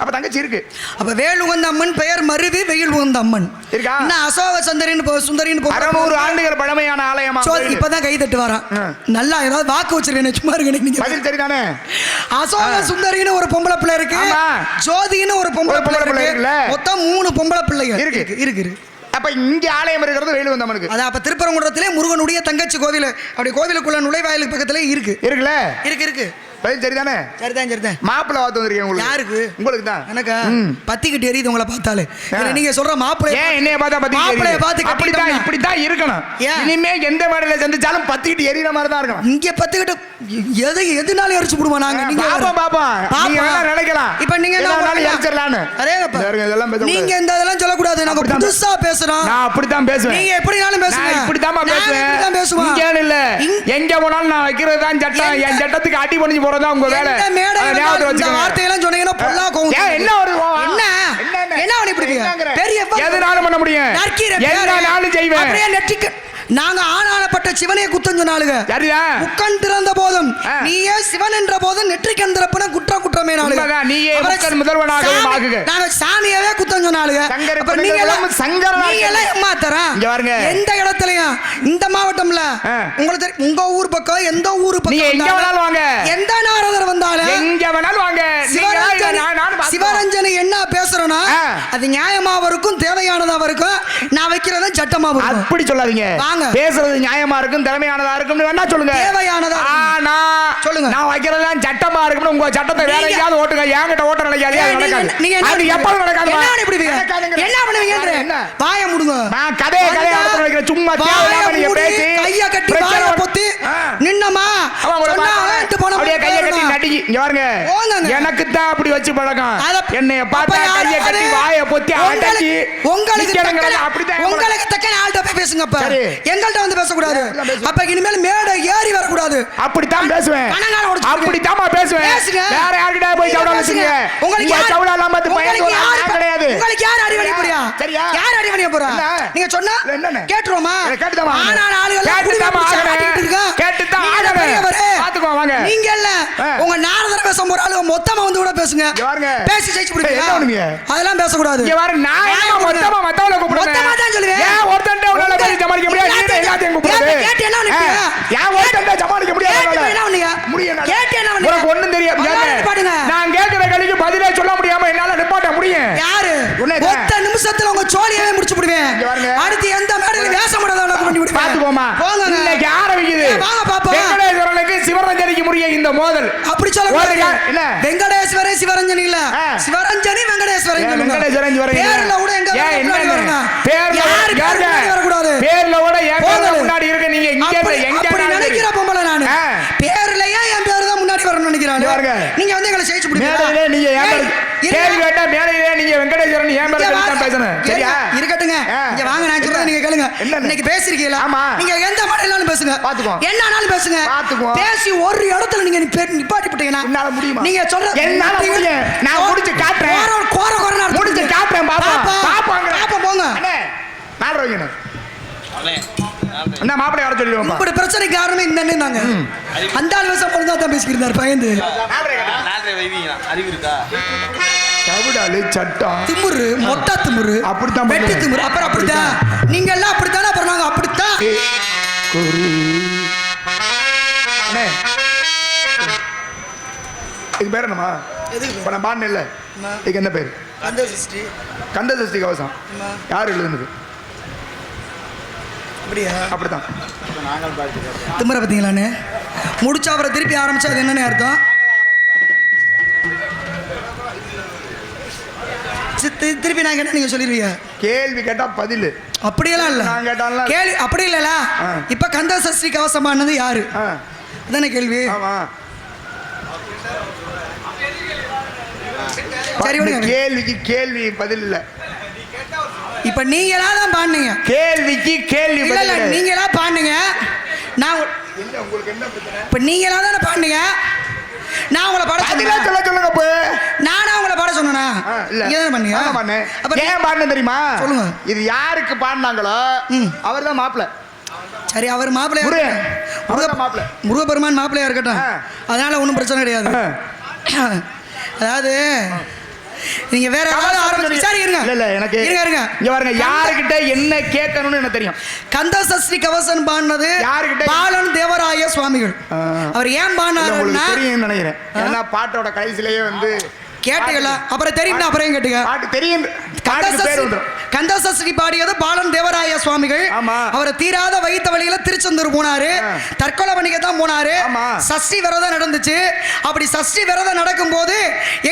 அப்ப தங்கச்சி இருக்கு. அப்ப வேல் உகந்த அம்மன் பெயர் மருவி வெயில் உகந்த அம்மன் இருக்கா? அசோக சுந்தரின்னு 600 ஆண்டுகள் பழமையான ஆலயமா. இப்பதான் கை தட்டு வரான். நல்லா ஏதாவது வாக்கு வச்சிருக்கேன் சும்மா இருக்கு. நீங்க பதில் சரிதானே? அசோக சுந்தரின்னு ஒரு பொம்பளை பிள்ளை இருக்கு, ஜோதின்னு ஒரு பொம்பளை பிள்ளை இருக்கு. மொத்தம் 3 பொம்பளை பிள்ளைங்க இருக்கு. அப்ப இங்க ஆலயம் இருக்கிறது வேலு வந்தம்மனுக்கு. அதான் அப்ப திருப்பரங்குன்றத்திலே முருகனுடைய தங்கச்சி கோவில் அப்படி கோவிலுக்குள்ள நுழைவாயிலுக்கு பக்கத்துல இருக்குல்ல இருக்கு பதில் சரிதானே? சரிதான். மாப்பிள்ளை பார்த்து வந்திருக்கீங்க உங்களுக்கு. யாருக்கு? உங்களுக்கு தான். எனக்கா பத்திக்கிட்டு எரியுது உங்களை பார்த்தாலே. நீங்க சொல்ற மாப்பிள்ளை ஏன் என்னைய பார்த்தா பத்தி மாப்பிள்ளைய பார்த்து அப்படிதான் இப்படிதான் இருக்கணும். இனிமே எந்த மேடையில சந்திச்சாலும் பத்திக்கிட்டு எரியுற மாதிரி தான் இருக்கணும். இங்க பத்திக்கிட்டு எதுனாலும் எரிச்சு விடுவோம் நாங்க. நீங்க பாப்பா நீங்க வேணா நினைக்கலாம். இப்ப நீங்க என்ன எரிச்சிடலான்னு. இதெல்லாம் நீங்க இந்த இதெல்லாம் சொல்லக்கூடாது. நாங்க புதுசா பேசுறோம். நான் அப்படித்தான் பேசுவேன். நீங்க எப்படினாலும் பேசுங்க. இப்படிதான் பேசுவேன். இங்க இல்ல எங்க போனாலும் நான் வைக்கிறது தான் சட்டம். என் சட்டத்துக்கு அடி பண்ணி போறதா உங்க வேலை. வார்த்தையெல்லாம் சொன்னீங்கன்னா பொல்லா கோவம். என்ன ஒரு என்ன பண்ணி பிடிப்பீங்க? பெரிய எதனாலும் பண்ண முடியும். எதனாலும் செய்வேன். அப்படியே நெற்றிக்கு நாங்க ஆனானப்பட்ட சிவனைய குத்தம் சொன்னாலுங்க. முக்கண் திறந்த போதும் நீயே சிவன் என்ற போதும் நெற்றிக்கண் திறப்புன குற்றமே நாளுங்க. நீயே முக்கண் முதல்வனாகவும் ஆகுக. நாங்க சாமியவே குத்தம் சொன்னாலுங்க. அப்புறம் நீங்க எல்லாம் ஏமாத்தறேன். இங்க பாருங்க. எந்த இடத்துலயும் இந்த மாவட்டம்ல உங்களுக்கு உங்க ஊர் பக்கம் எந்த ஊர் பக்கம் நீங்க எங்க வேணாலும் வாங்க. எந்த நாரதர் வந்தாலும் எங்க வேணாலும் வாங்க. சிவரஞ்சனி என்ன பேசுறேன்னா அது நியாயமாவும் இருக்கும் தேவையானதாவும் இருக்கும். நான் வைக்கிறத சட்டமாவும் இருக்கும். அப்படி சொல்லாதீங்க. பேசுறது நியாயமா இருக்கும் திறமையானதா இருக்கும் வேணா சொல்லுங்க. தேவையானதா ஆனா சொல்லுங்க. நான் வைக்கிறதெல்லாம் சட்டமா இருக்கும். உங்க சட்டத்தை வேற எங்கயாவது ஓட்டுங்க. என்கிட்ட ஓட்ட நினைக்காதீங்க. அது நடக்காது. அது எப்பவும் நடக்காது. என்ன பண்ணுவீங்க? வாயை மூடுங்க. நான் கதையை ஆரம்பிச்சு வைக்கிற சும்மா தேவையில்லாம நீங்க பேசி கைய கட்டி வாயை பொத்தி நின்னமா அப்படியே கையை கட்டி நடிகி. இங்க பாருங்க. எனக்கு தான் அப்படி வச்சு பழக்கம். என்னைய பார்த்தா கையை கட்டி வாயை பொத்தி அடக்கி உங்களுக்கு தக்க ஆள்கிட்ட போய் பேசுங்கப்ப. எங்கள்கிட்ட வந்து பேசக்கூடாது. அப்ப இனிமேல் மேடை ஏறி வரக்கூடாது. அப்படித்தான் பேசுவேன். அப்படித்தான் பேசுவேன். வேற யார்கிட்ட போய் சவுடா வச்சுங்க. உங்களுக்கு சவுடா எல்லாம் பார்த்து பயந்து நான் கிடையாது. உங்களுக்கு யார் அடி பண்ணி போறியா? சரியா? யார் அடி பண்ணி போறா? நீங்க சொன்னா கேட்றோமா? கேட்டுதாமா. ஆனா ஆளுங்க கேட்டுதாமா கேட்டுதான் பாத்துக்கோ வாங்க. நீங்க இல்ல உங்க நாரதர் பேச போற ஆளு மொத்தமா வந்து கூட பேசுங்க. பேசி ஜெயிச்சு பிடிங்க. அதெல்லாம் பேசக்கூடாது. இங்க பாரு நான் மொத்தமா மத்தவள கூப்பிடுறேன். மொத்தமா தான் சொல்லுவேன். ஏன் ஒருத்தன்ட்ட உன்னால பேசி சமாளிக்க முடியாது? நீ எல்லாத்தையும் கூப்பிடுற. கேட் என்ன பண்ணீங்க? ஏன் ஒருத்தன்ட்ட சமாளிக்க முடியாது? என்ன பண்ணீங்க? முடியல. கேட் என்ன பண்ணீங்க? உனக்கு ஒண்ணும் தெரியாது. நான் கேக்குற கேள்விக்கு பதிலே சொல்ல முடியாம என்னால நிப்பாட்ட முடியும். யாரு? ஒத்த நிமிஷத்துல உங்க சோழியவே முடிச்சு விடுவேன். அடுத்து எந்த மேடையில பேச முடியாதவள பண்ணி விடுவேன். பாத்துக்கோமா. இன்னைக்கு ஆரம்பிக்குது. வாங்க பாப்போம். வெங்கடேஸ்வரனுக்கு சிவரஞ்சனிக்கு முடிய இந்த மோதல். அப்படி சொல்லக்கூடாது. என்ன? வெங்கடேஸ்வரே சிவரஞ்சனி இல்ல. சிவரஞ்சனி வெங்கடேஸ்வரன் சொல்லுங்க. வெங்கடேஸ்வரன் சிவரஞ்சனி. பேர்ல கூட எங்க வரணும்? பேர்ல வரக்கூடாது. பேர்ல கூட ஏங்க முன்னாடி இருக்க நீங்க இங்க எங்க அப்படி நினைக்கிற பொம்பளை நானு. பேர்லயே என் பேர் தான் முன்னாடி வரணும்னு நினைக்கிறாங்க. நீங்க வந்து எங்களை ஜெயிச்சு பிடிங்க. மேடையிலே நீங்க ஏன் கேள்வி கேட்டா மேடையிலே நீங்க வெங்கடேஸ்வரன் ஏன் பேர் தான் பேசணும். சரியா? இருக்கட்டுங்க. இங்க வாங்க நான் சொல்றத நீங்க கேளுங்க. இன்னைக்கு பேசிருக்கீங்களா? நீங்க எந்த மாடலாலும் பேசுங்க. பாத்துக்கோ. என்னனாலும் பேசுங்க. பாத்துக்கோ. பேசி ஒரு இடத்துல நீங்க நிப்பாட்டி விட்டீங்கன்னா என்னால முடியுமா? நீங்க சொல்ற என்னால முடியும். நான் முடிச்சு காட்றேன். கோர முடிச்சு காட்றேன். பாப்பா போங்க. அண்ணே நாடுறீங்க. என்ன மாப்பிள்ளை வர சொல்லிடுவோம். இப்படி பிரச்சனை காரணம் இந்த நாங்க அந்த ஆள் விஷயம் பொழுது தான் பேசிக்கிறார் பயந்து. அறிவு இருக்கா? சவுடாலு சட்டம் திமுரு மொட்டா திமுரு அப்படித்தான் வெட்டி திமுரு. அப்புறம் அப்படித்தான் நீங்க எல்லாம் அப்படித்தானே. அப்புறம் நாங்க அப்படித்தான். இது பேர் என்னமா? இப்ப நான் பாடின இல்ல இதுக்கு என்ன பேர்? கந்த சஷ்டி கவசம். யார் எழுதுனது? அப்படிதான் திமுறை பார்த்தீங்களான்னு முடிச்சு அப்புறம் திருப்பி ஆரம்பிச்சா அது என்னன்னு அர்த்தம்? திருப்பி நான் கேட்டா நீங்க சொல்லிடுவீங்க. கேள்வி கேட்டா பதில் அப்படியெல்லாம் இல்ல. நான் கேட்டால கேள்வி அப்படி இல்லல. இப்ப கந்த சஷ்டி கவசமானது யாரு? அதானே கேள்வி. சரி கேள்விக்கு கேள்வி பதில் இல்ல. இப்ப நீங்களா தான் பாடுனீங்க. கேள்விக்கு கேள்வி இல்ல. நீங்களா பாடுனீங்க. நான் உங்களுக்கு என்ன பிரச்சனை? இப்ப நீங்களா தானே பாடுனீங்க. நான் உங்களை பாட சொன்னேன். சொல்லுங்க அப்ப நானா உங்களை பாட சொன்னேனா? இல்ல ஏன் பண்ணீங்க? நான் பண்ணேன். அப்ப ஏன் பாடுனேன் தெரியுமா? சொல்லுங்க. இது யாருக்கு பாடுனாங்களோ அவர்தான் மாப்பிள்ளை. சரி அவர் மாப்பிள்ளை முருகப்பெருமான் மாப்பிள்ளையா இருக்கட்டும். அதனால ஒன்றும் பிரச்சனை கிடையாது. அதாவது நீங்க வேற யாருக்கிட்ட என்ன கேட்கணும்னு எனக்கு தெரியும். கந்த சஷ்டி கவசம் பாடினது யாருக்கிட்ட? பாலன் தேவராய சுவாமிகள். அவர் ஏன் பாடினாருன்னா தெரியும் நினைக்கிறேன். ஏன்னா பாட்டோட கடைசிலேயே வந்து கேட்டீங்களா? அப்புறம் தெரியும், அப்புறம் கேட்டீங்க. பாட்டு தெரியும். கந்த சஷ்டி பாடியது பாலன் தேவராய சுவாமிகள். அவர் தீராத வைத்த வழியில திருச்செந்தூர் போனாரு, தற்கொலை பண்ணிக்க தான் போனாரு. சஷ்டி விரதம் நடந்துச்சு. அப்படி சஷ்டி விரதம் நடக்கும் போது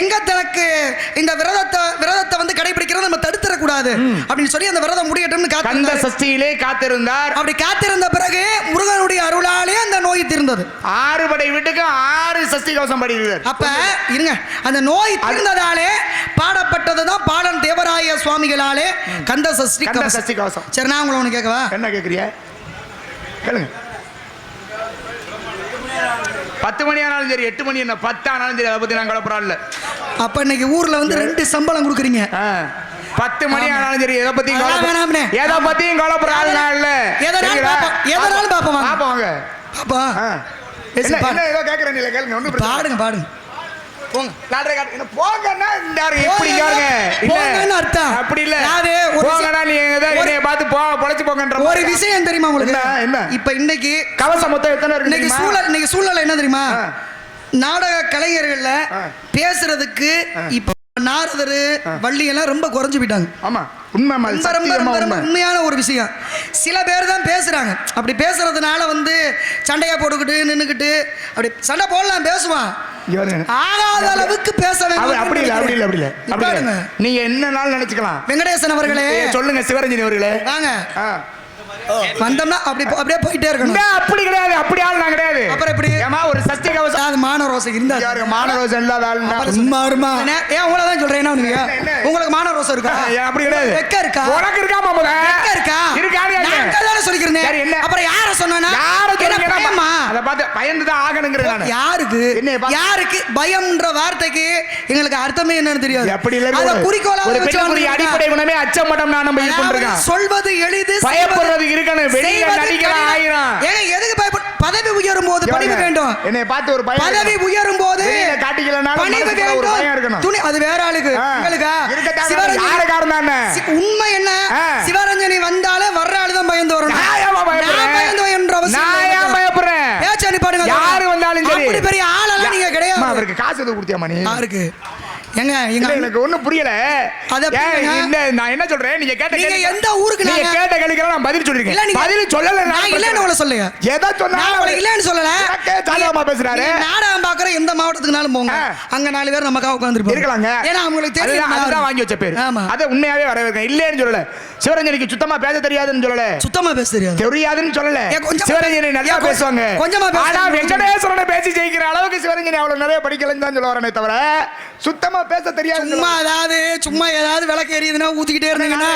எங்க தனக்கு இந்த விரதத்தை வந்து கடைபிடிக்கிறது நம்ம தடுத்துடக்கூடாது அப்படின்னு சொல்லி அந்த விரதம் முடியட்டும்னு கந்த சஷ்டியிலே காத்திருந்தார். அப்படி காத்திருந்த பிறகு முருகனுடைய அருளாலே அந்த நோய் தீர்ந்தது. 6 படை வீட்டுக்கு 6 சஷ்டி கவசம் பாடினார். அப்ப இருங்க, அந்த நோய் தீர்ந்ததாலே பாடப்பட்டதுதான் பாலன் தேவராய சுவாமிகளாலே கந்த சஷ்டி கவசம். சரி, நான் உங்களை ஒண்ணு கேட்கவா? என்ன கேக்குறிய? கேளுங்க. 10 மணி ஆனாலும் சரி, 8 மணி என்ன 10 ஆனாலும் சரி, அதை பத்தி நான் கவலைப்படல. அப்ப இன்னைக்கு ஊர்ல வந்து 2 சம்பளம் கொடுக்குறீங்க. 10 மணி ஆனாலும் சரி, எதை பத்தியும் கவலைப்படாத இல்ல. எதனாலும் பாப்போம் பாப்போங்க. பாப்பா என்ன ஏதோ கேக்குறேன் இல்ல, கேளுங்க. ஒண்ணு பாடுங்க பாடுங்க. போங்க. நாடரை காட்டு. என்ன போங்கன்னா இந்தாரு இப்படி கேளுங்க. போங்கன்னு அர்த்தம். அப்படி இல்ல. யாரு போங்கனா நீ ஏதோ என்னைய பார்த்து பொளச்சு போங்கன்ற ஒரு விஷயம் தெரியுமா உங்களுக்கு? என்ன? இப்ப இன்னைக்கு கவசம் மொத்தம் எத்தனை இருக்கு? இன்னைக்கு சூழல் என்ன தெரியுமா? நாடக கலைஞர்கள்ல பேசுறதுக்கு இப்ப நாரதரு வள்ளி எல்லாம் ரொம்ப குறைஞ்சு போயிட்டாங்க. ஆமா, உண்மையான ஒரு விஷயம். சில பேர் தான் பேசுறாங்க. அப்படி பேசுறதுனால வந்து சண்டையா போட்டுக்கிட்டு நின்னுக்கிட்டு அப்படி சண்டை போடலாம், பேசுவான். ஆகாத அளவுக்கு பேச வேண்டும். அப்படி இல்ல. நீங்க என்ன நாள் நினைச்சுக்கலாம். வெங்கடேசன் அவர்களே சொல்லுங்க. சிவரஞ்சனி அவர்களே வாங்க. வந்தோம்னா அப்படியே போயிட்டே இருக்கணும். அப்படி கிடையாது, அப்படி ஆள் நான் கிடையாது. அப்புறம் எப்படி ஏமா ஒரு சஷ்டி கவசம் அது மானரோசம் இருந்தா யாரு மானரோசம் இல்லாத ஆள் சும்மா இருமா. ஏன் உங்களை தான் சொல்றேன். என்ன பண்ணுவீங்க? உங்களுக்கு மானரோசம் இருக்கா? அப்படி கிடையாது. வெக்க இருக்கா? உனக்கு இருக்கா மாமா? வெக்க இருக்கா? இருக்கானே. நான் கதால சொல்லிக்கிறேன். சரி, என்ன அப்புறம் யார சொன்னானா? யார சொன்னீங்கமா? அத பார்த்து பயந்து தான் ஆகணும்ங்கற நான். யாருக்கு பயம்ன்ற வார்த்தைக்கு எங்களுக்கு அர்த்தமே என்னன்னு தெரியாது. அப்படி இல்ல. அத குறிக்கோளா வச்சு அடிப்படை குணமே அச்சமடம் நான் நம்ம இது பண்றோம். சொல்வது எளிது, பயப்படுறது இருக்கணும். வெளிய நடிக்கலாம் ஆயிரம். ஏங்க எதுக்கு பயப்பட? பதவி உயரும் போது பணிவு வேண்டும். என்னை பார்த்து ஒரு பயம். பதவி உயரும் போது காட்டிக்கலனால பணிவு வேண்டும். துணி அது வேற ஆளுக்கு. உங்களுக்கு யார காரணம் உண்மை என்ன? சிவரஞ்சனி வந்தாலே வர்ற ஆளு தான் பயந்து வரணும். நான் பயந்து என்ற அவசியம். நான் ஏன் பயப்படுறேன்? பேச்ச நீ பாருங்க. யாரு வந்தாலும் சரி. அப்படி பெரிய ஆளெல்லாம் நீங்க கிடையாது. அவருக்கு காசு எது கொடுத்தியா மணி? யாருக்கு? எங்க எனக்கு ஒண்ணும் புரியல. நான் என்ன சொல்றேன், நீங்க கேட்ட நீங்க எந்த ஊருக்கு நீங்க கேட்ட கேள்விக்கு நான் பதில் சொல்லிருக்கேன். பதில் சொல்லல. நான் இல்லன்னு உங்களை சொல்லுங்க. ஏதோ சொன்னா நான் உங்களை இல்லன்னு சொல்லல. சாதாரணமா பேசுறாரு. நாடகம் பாக்குற எந்த மாவட்டத்துக்குனாலும் போங்க, அங்க 4 பேர் நமக்காக உட்கார்ந்து இருக்கலாங்க. ஏன்னா உங்களுக்கு தெரியும் அதுதான் வாங்கி வச்ச பேர். அத உண்மையாவே வரவேற்கிறேன். இல்லன்னு சொல்லல. சிவரஞ்சனிக்கு சுத்தமா பேச தெரியாதுன்னு சொல்லல. சுத்தமா பேச தெரியாது தெரியாதுன்னு சொல்லல. சிவரஞ்சனி நல்லா பேசுவாங்க. கொஞ்சமா ஆனா வெங்கடேஸ்வரனை பேசி ஜெயிக்கிற அளவுக்கு சிவரஞ்சனி அவ்வளவு நிறைய படிக்கலன்னு தான் சொல்ல வரேனே தவிர சுத்தமா பேச தெரியாது. சும்மா ஏதாவது விளக்கு எரியுதுன்னா ஊத்திக்கிட்டே இருந்தீங்கன்னா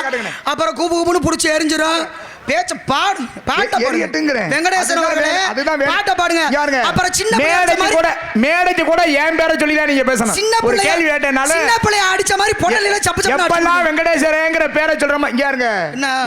அப்புறம் கூப்புன்னு புடிச்சு எரிஞ்சிடும். பேச்ச பாடு. பாட்ட பாடுங்க வெங்கடேசன் அவர்களே. அதுதான் பாட்ட பாடுங்க. அப்புறம் சின்ன மேடைக்கு கூட என் பேரை சொல்லி தான் நீங்க பேசணும். சின்ன ஒரு கேள்வி கேட்டனால சின்ன பிள்ளைய அடிச்ச மாதிரி பொடலில சப்பு சப்பு எப்பலாம் வெங்கடேசரேங்கற பேரை சொல்றோம். இங்க இருங்க.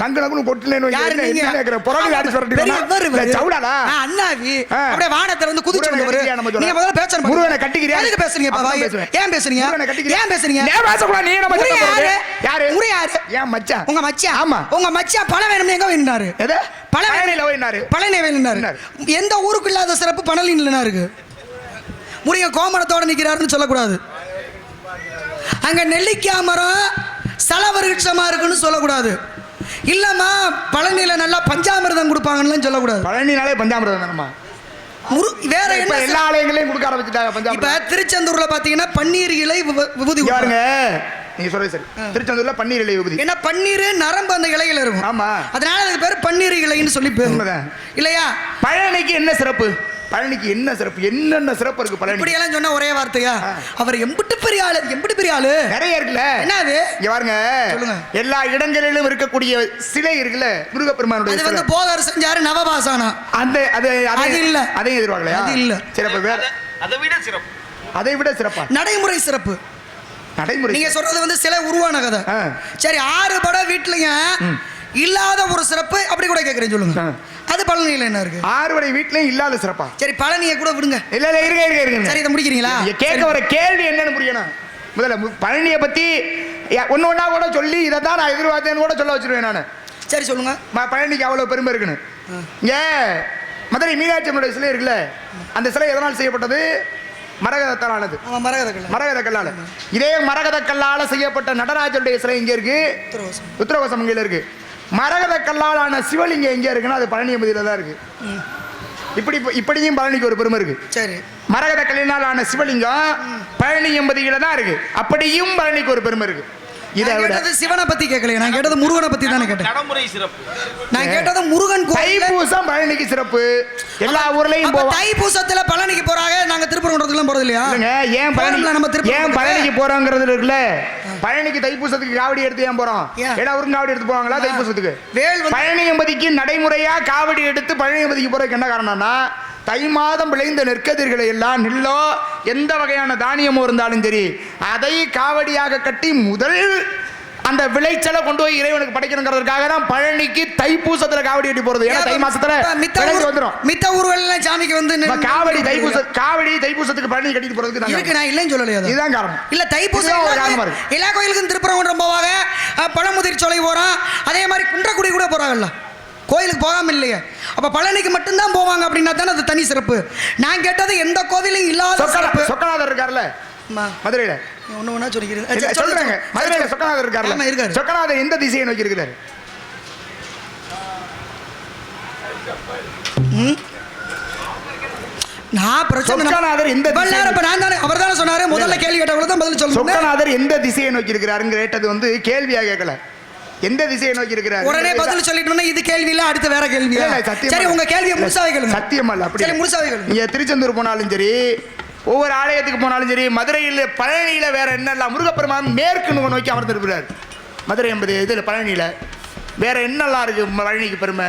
மங்களகுனு கொட்டலேன்னு என்ன கேக்குற பொறடி அடி சொல்றீங்க. சவுடாடா அண்ணாவி அப்படியே வானத்துல இருந்து குதிச்சு வந்தவர். நீங்க முதல்ல பேசணும். முருகனை கட்டிக்கிறியா? எதுக்கு பேசுறீங்க பாவா? ஏன் பேசுறீங்க? முருகனை கட்டிக்கிறியா? ஏன் பேசுறீங்க? நீ பேசக்கூடாது. நீ நம்ம யாரு? யாரு? முரு யாரு? ஏன் மச்சான். உங்க மச்சான். ஆமா, உங்க மச்சான் பணம் வேணும்னு எங்க வேணும்னாரு? எது? பழனில வேணும்னாரு. பழனி வேணும்னாரு. எந்த ஊருக்கு இல்லாத சிறப்பு பழனில இருக்கு. முருகன் கோமணத்தோட நிக்கிறாருன்னு சொல்லக்கூடாது. அங்க நெல்லிக்காய் மரம் சலவருட்சமா இருக்குன்னு சொல்லக்கூடாது. இல்லம்மா பழனியில நல்லா பஞ்சாமிர்தம் கொடுப்பாங்கன்னு சொல்லக்கூடாது. பழனினாலே பஞ்சாமிர்தம் தானம்மா. வேற என்ன எல்லா ஆலயங்களையும் கொடுக்க ஆரம்பிச்சிட்டாங்க பஞ்சாமிர்தம். இப்ப திருச்செந்தூர்ல பாத்தீங்கன்னா பன்னீர் இலை விபூதி பாருங்க. நீங்க சொல்றது சரி. திருச்செந்தூர்ல பன்னீர் இலை விபூதி. ஏன்னா பன்னீர் நரம்பு அந்த இலையில இருக்கும். ஆமா, அதனால அதுக்கு பேர் பன்னீர் இலைன்னு சொல்லி பேர் இல்லையா? பழனிக்கு என்ன சிறப்பு? பழனிக்கு என்ன சிறப்பு? என்னென்ன சிறப்பு இருக்கு பழனி? இப்படி எல்லாம் சொன்னா ஒரே வார்த்தையா? அவர் எம்பிட்டு பெரிய ஆளு, எம்பிட்டு பெரிய ஆளு நிறைய இருக்குல்ல. என்னது? இங்க பாருங்க, சொல்லுங்க. எல்லா இடங்களிலும் இருக்கக்கூடிய சிலை இருக்குல்ல முருகப்பெருமானுடைய. அது வந்து போதர் செஞ்சாரு நவபாசானா. அந்த அது இல்ல. அதையும் எதிர்வாங்கலையா? அது இல்ல. சிறப்பு வேற. அதை விட சிறப்பு. அதை விட சிறப்பா? நடைமுறை சிறப்பு. நடைமுறை நீங்க சொல்றது வந்து சிலை உருவான கதை. சரி, 6 பட வீட்லயும் இல்லாத ஒரு சிறப்பு அப்படி கூட கேக்குறேன், சொல்லுங்க. அது பழனியில என்ன இருக்கு? 6 படை வீட்லயும் இல்லாத சிறப்பா? சரி, பழனியை கூட விடுங்க. இல்ல இல்ல இருங்க. சரி, இதை முடிக்கிறீங்களா? கேட்க வர கேள்வி என்னன்னு புரியணும். முதல்ல பழனியை பத்தி ஒன்னு ஒன்னா கூட சொல்லி இதை தான் நான் எதிர்பார்த்தேன்னு கூட சொல்ல வச்சிருவேன் நான். சரி, சொல்லுங்க. பழனிக்கு அவ்வளவு பெருமை இருக்குன்னு. மதுரை மீனாட்சி அம்மனுடைய சிலை இருக்குல்ல, அந்த சிலை எதனால் செய்யப்பட்டது? மரகதத்தால் ஆனது. மரகத கல்லால. இதே மரகத கல்லால செய்யப்பட்ட நடராஜருடைய சிலை எங்க இருக்கு? உத்தரகோசம் இருக்கு. மரகத கல்லால் ஆன சிவலிங்கம் எங்க இருக்குன்னா அது பழனி எம்பதியில தான் இருக்கு. இப்படியும் பழனிக்கு ஒரு பெருமை இருக்கு. சரி. மரகத கல்லினால் ஆன சிவலிங்கம் பழனி எம்பதியில தான் இருக்கு. அப்படியும் பழனிக்கு ஒரு பெருமை இருக்கு. இதை விட சிவனை பத்தி கேட்கல, நான் கேட்டது முருகனை பத்தி தானே கேட்டேன். நடைமுறை சிறப்பு. நான் கேட்டது முருகன் கோயில். தைப்பூசம் பழனிக்கு சிறப்பு. எல்லா ஊர்லயும் போவோம். தைப்பூசத்துல பழனிக்கு போறாங்க, நாங்க திருப்பரங்குன்றத்துக்குலாம் போறது இல்லையா? ஏன் பழனிக்கு போறோங்கிறது இருக்குல்ல. பழனிக்கு தைப்பூசத்துக்கு காவடி எடுத்து ஏன் போறோம்? எல்லா ஊருக்கும் காவடி எடுத்து போவாங்களா தைப்பூசத்துக்கு? பழனி எம்பதிக்கு நடைமுறையா காவடி எடுத்து பழனி எம்பதிக்கு போறதுக்கு என்ன காரணம்னா, தை மாதம் விளைந்த நெற்கதிர்களை எல்லாம் நெல்லோ எந்த வகையான தானியமோ இருந்தாலும் சரி அதை காவடியாக கட்டி முதல் அந்த விளைச்சலை கொண்டு போய் இறைவனுக்கு படைக்கணுங்கிறதுக்காக தான் பழனிக்கு தைப்பூசத்துல காவடி கட்டி போறது. ஏன்னா தை மாசத்துல வந்துடும். மித்த ஊர்கள்ல சாமிக்கு வந்து காவடி தைப்பூசத்துக்கு பழனி கட்டிட்டு போறதுக்கு இருக்கு. நான் இல்லைன்னு சொல்லலையா? இதுதான் காரணம். இல்ல தைப்பூசம் எல்லா கோயிலுக்கும் திருப்பரங்குன்றம் போவாங்க, பழமுதிர் சோலை போறோம், அதே மாதிரி குன்றக்குடி கூட போறாங்கல்ல, கோயிலுக்கு போகாம இல்லையே. அப்ப பழனிக்கு மட்டும்தான் போவாங்க அப்படின்னா தானே அது தனி சிறப்பு. நான் கேட்டது எந்த கோவிலும் இல்லாத சிறப்பு. சொக்கநாதர் இருக்கார்ல மதுரையில, ஒண்ணு சொல்லிக்கிறேன். மதுரையில சொக்கநாதர் இருக்காரு. சொக்கநாதர் எந்த திசையை நோக்கி இருக்கிறாரு? நான் பிரச்சனை அவர் தானே சொன்னாரு. முதல்ல கேள்வி கேட்டவங்க தான் பதில் சொல்லுங்க. சொக்கநாதர் எந்த திசையை நோக்கி இருக்கிறாருன்னு கேட்டது வந்து கேள்வியா கேட்கல, எந்த திசையை நோக்கி இருக்கிறார்? உடனே பதில் சொல்லிட்டோம்னா இது கேள்வி இல்ல, அடுத்து வேற கேள்வி. சரி, உங்க கேள்வியை முழுசாவே கேளுங்க. சத்தியமா இல்ல, அப்படி முழுசாவே கேளுங்க. நீங்க திருச்செந்தூர் போனாலும் சரி, ஒவ்வொரு ஆலயத்துக்கு போனாலும் சரி, மதுரையில் பழனியில வேற என்னெல்லாம் முருகப்பெருமான் மேற்கு நோக்கி அமர்ந்திருக்கிறார். மதுரை என்பது இதுல பழனியில வேற என்னெல்லாம் இருக்கு? பழனிக்கு பெருமை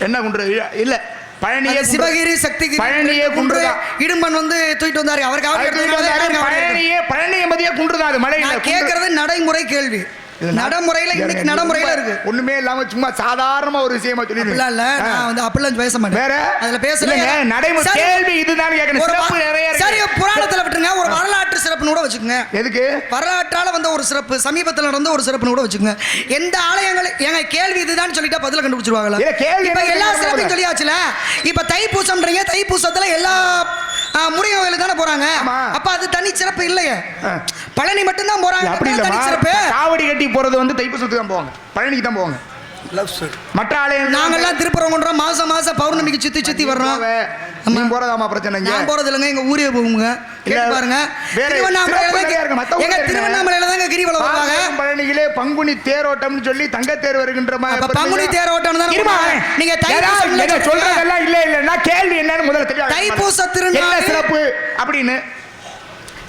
என்ன குன்று இல்ல, பழனியே சிவகிரி சக்தி பழனியே குன்று இடும்பன் வந்து தூக்கிட்டு வந்தாரு. அவருக்கு பழனி என்பதே குன்றுதான். அது மலையில கேட்கறது நடைமுறை கேள்வி. நடைமுறையில இன்னைக்கு நடைமுறையில இருக்கு. ஒண்ணுமே இல்லாம சும்மா சாதாரணமா ஒரு விஷயமா சொல்லி இல்ல நான் வந்து அப்பெல்லாம் பேச மாட்டேன். வேற அதுல பேசலங்க. நடைமுறை கேள்வி இதுதான் கேட்கணும். சிறப்பு நிறைய இருக்கு. சரி, புராணத்துல விட்டுருங்க. ஒரு வரலாற்று சிறப்புன்னு கூட வச்சுக்கோங்க. எதுக்கு? வரலாற்றால வந்த ஒரு சிறப்பு, சமீபத்துல நடந்த ஒரு சிறப்புன்னு கூட வச்சுக்கோங்க. எந்த ஆலயங்கள் எங்க கேள்வி இதுதான் சொல்லிட்டா பதில கண்டுபிடிச்சிருவாங்களா? இப்ப எல்லா சிறப்பையும் சொல்லியாச்சுல. இப்ப தைப்பூசம்ன்றீங்க, தைப்பூசத்துல எல்லா முருகன் கோயிலுக்கு தானே போறாங்க. அப்ப அது தனி சிறப்பு இல்லையே. பழனி மட்டும் தான் போறாங்க. அப்படி இல்ல, தனி சிறப்பு. காவடி கட்டி போறது வந்து தைப்பூசத்துக்கு தான் போவாங்க, பழனிக்கு தான் போவாங்க. மற்ற ஆலயம் நாங்கெல்லாம் திருப்பரங்குன்றம் மாசம் பௌர்ணமிக்கு சுத்தி வர்றோம். நீ போறதாமா பிரச்சனை? நான் போறது இல்லைங்க, எங்க ஊரே போகுங்க. கேட்டு பாருங்க. திருவண்ணாமலையில தாங்க கிரிவலம் வருவாங்க. பழனியிலே பங்குனி தேரோட்டம்னு சொல்லி தங்க தேர் வருகின்ற மாதிரி. பங்குனி தேரோட்டம் தான் நீங்க சொல்றதெல்லாம் இல்ல இல்லன்னா கேள்வி என்னன்னு முதல்ல தெரியும். தைப்பூச திருநாள் சிறப்பு அப்படின்னு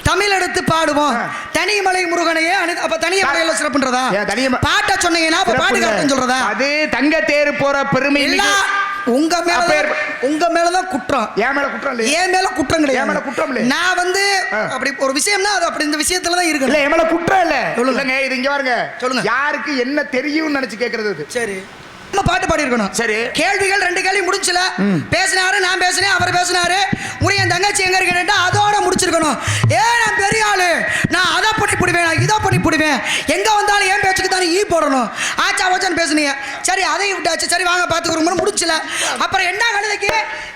தமிழ் எடுத்து பாடுவோம். தனிமலை முருகனையே அப்ப தனிமலையில சிறப்புன்றதா? பாட்ட சொன்னீங்கன்னா அப்ப பாட்டுக்காரன் சொல்றதா? அது தங்க தேர் போற பெருமை இல்ல. உங்க மேலதான் குற்றம். என் மேல குற்றம் இல்ல. என் மேல குற்றம் கிடையாது. என் மேல குற்றம் இல்ல. நான் வந்து அப்படி ஒரு விஷயம்னா அது அப்படி இந்த விஷயத்துல தான் இருக்கு. இல்ல, என் மேல குற்றம் இல்ல. இல்லங்க, இது இங்க பாருங்க. சொல்லுங்க, யாருக்கு என்ன தெரியும்னு நினைச்சு கேக்குறது. சரி, பாட்டு பாடி இருக்கணும். சரி, கேள்விகள் 2 கேள்வி முடிஞ்சல. பேசினாரு, நான் பேசினேன், அவர் பேசினாரு. முருகன் தங்கச்சி எங்க இருக்கேன்டா அதோட முடிச்சிருக்கணும். நான் பெரிய ஆளு, நான் அதை பண்ணி பிடிவேன், நான் இதை பண்ணி பிடிவேன், எங்க வந்தாலும் என் பேச்சுக்கு தானே போடணும். ஆச்சா ஓச்சான்னு பேசுனீங்க. சரி, அதையும் விட்டாச்சு. சரி, வாங்க பாத்துக்கிறோம், முடிச்சல. அப்புறம் என்ன கழுதைக்கு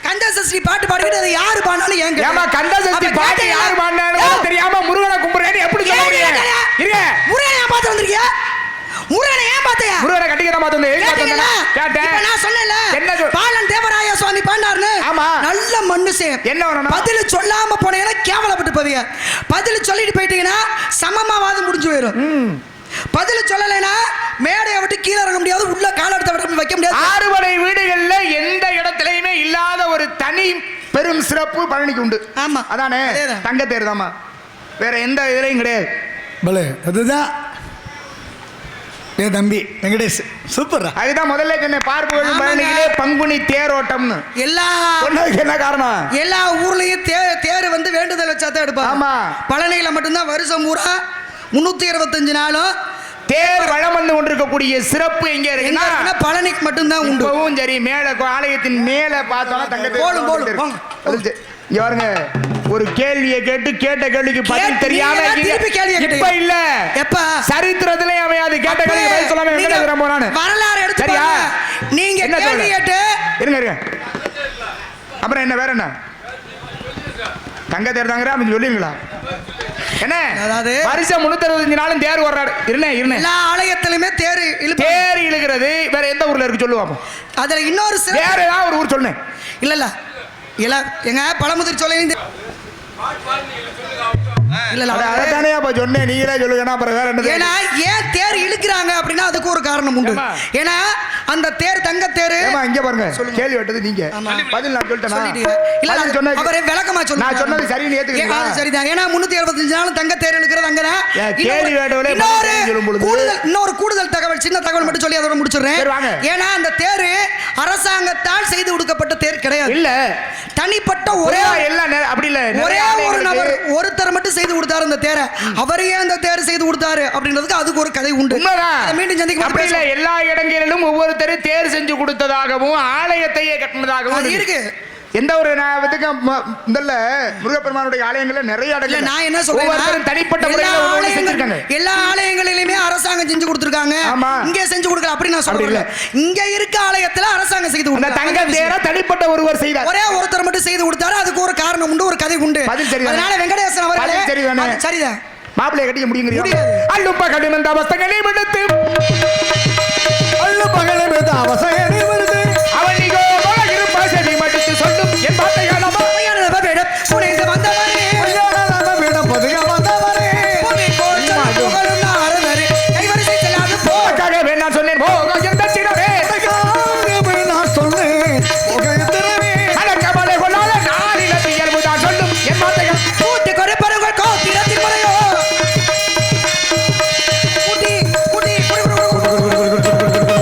கந்தசஷ்டி பாட்டு பாடிக்கிட்டு அதை யாரு பாடினாலும் ஏங்க கந்தசஷ்டி பாட்டு யாரு பாடினாலும் தெரியாம முருகனை கும்பிடுறேன்னு எப்படி சொல்ல முடியும்? முருகனை ஏன் பார்த்து வந்திருக்கியா? முருகனை ஏன் பார்த்தையா? முருகனை கட்டிக்கிறா பார்த்து கேட்டேன். நான் சொன்னேன்ல, பாலன் தேவராய சுவாமி பாண்டாருன்னு. ஆமா, நல்ல மனுஷன். என்ன வரணும்? பதில் சொல்லாம போனீங்கன்னா கேவலப்பட்டு போவீங்க. பதில் சொல்லிட்டு போயிட்டீங்கன்னா சமமாவாதம் முடிஞ்சு போயிடும். பதில் சொல்லலைன்னா மேடையை விட்டு கீழே இறங்க முடியாது, உள்ள கால எடுத்து வைக்க முடியாது. ஆறுபடை வீடுகள்ல எந்த இடத்துலயுமே இல்லாத ஒரு தனி பெரும் சிறப்பு பழனிக்கு உண்டு. ஆமா, அதானே தங்க தேர் தாமா, வேற எந்த இதுலயும் கிடையாது. பலே, அதுதான் தம்பி வெங்கடேஷ் சூப்பர். அதுதான் முதல்ல சொன்னேன், பார்ப்புகள் பழனியிலே பங்குனி தேரோட்டம்னு. எல்லா என்ன காரணம்? எல்லா ஊர்லயும் தேர் வந்து வேண்டுதல் வச்சாதான் எடுப்பாங்க. ஆமா, பழனியில மட்டும்தான் வருஷம் பூரா 325 நாளும் தேர் வளம் வந்து கொண்டிருக்கக்கூடிய சிறப்பு எங்க இருக்குன்னா பழனிக்கு மட்டும்தான் உண்டு. சரி, மேல ஆலயத்தின் மேல பார்த்தோம்னா தங்க தேர். இங்க பாருங்க, ஒரு கேள்வியை கேட்ட கேள்விக்கு பதில் தெரியாம இப்ப இல்ல, எப்ப சரித்திரத்திலே அமையாது. கேட்ட கேள்வி பதில் சொல்லாம எங்க விரும்ப நானு வரலாறு எடுத்து சரியா? நீங்க கேள்வி கேட்டு இருங்க அப்புறம் என்ன வேற என்ன தங்க தேர் தாங்கிற அப்படி சொல்லுவீங்களா என்ன அதாவது வருஷம் 365 நாளும் தேர் வர்றாரு இருந்தேன் எல்லா ஆலயத்திலுமே தேர் இழுக்கிறது வேற எந்த ஊர்ல இருக்கு சொல்லுவாங்க அதுல இன்னொரு வேற ஏதாவது ஒரு ஊர் சொல்லுங்க இல்ல எங்க பழமுதிர் சொல்ல அதானே அப்ப சொன்னேன் நீங்களே சொல்லுங்க அப்புறம் வேற என்ன ஏன்னா ஏன் தேர் இழுக்கிறாங்க அப்படின்னா அதுக்கு ஒரு காரணம் உண்டு ஏன்னா அந்த தேர் தங்க தேரு இங்க பாருங்க கேள்வி வெட்டது நீங்க பதில் நான் சொல்லிட்டேன் அவரே விளக்கமா சொன்னா நான் சொன்னது சரின்னு ஏத்துக்கீங்களா சரிதான் ஏன்னா 365 நாள் தங்க தேர் இழுக்கிறது அங்கதான் கேள்வி வேட்டவளே இன்னொரு கூடுதல் தகவல் சின்ன தகவல் மட்டும் சொல்லி அதோட முடிச்சிடுறேன் ஏன்னா அந்த தேர் அரசாங்கத்தால் செய்து கொடுக்கப்பட்ட தேர் கிடையாது இல்ல தனிப்பட்ட ஒரே அப்படி இல்ல ஒரே ஒரு நபர் ஒருத்தர் மட்டும் செய்து கொடுத்தாரு அந்த தேரை அவரே அந்த தேர் செய்து கொடுத்தாரு அப்படின்றதுக்கு அதுக்கு ஒரு கதை உண்டு மீண்டும் சந்திக்க அப்படி இல்ல எல்லா இடங்களிலும் ஒவ்வொருத்தரும் தேர் செஞ்சு கொடுத்ததாகவும் ஆலயத்தையே கட்டினதாகவும் இருக்கு எந்த ஒரு முருகப்பெருமானுடைய ஆலயங்கள்ல நிறைய இடங்கள்ல நான் என்ன சொல்றேன் தனிப்பட்ட முறையில் செஞ்சிருக்காங்க எல்லா ஆலயங்களிலுமே அரசாங்கம் செஞ்சு கொடுத்திருக்காங்க இங்க செஞ்சு கொடுக்கல அப்படி நான் சொல்றேன் இங்க இருக்க ஆலயத்துல அரசாங்கம் செய்து கொடுத்தாங்க தங்க தேரை தனிப்பட்ட ஒருவர் செய்தார் ஒரே ஒருத்தர் மட்டும் செய்து கொடுத்தாரு அதுக்கு ஒரு காரணம் உண்டு ஒரு கதை உண்டு அதனால வெங்கடேசன் அவர்களே சரிதான் மாப்பிள்ளைய கட்டிக்க முடியுங்க அல்லுப்ப கடிமந்த அவஸ்தங்களை விடுத்து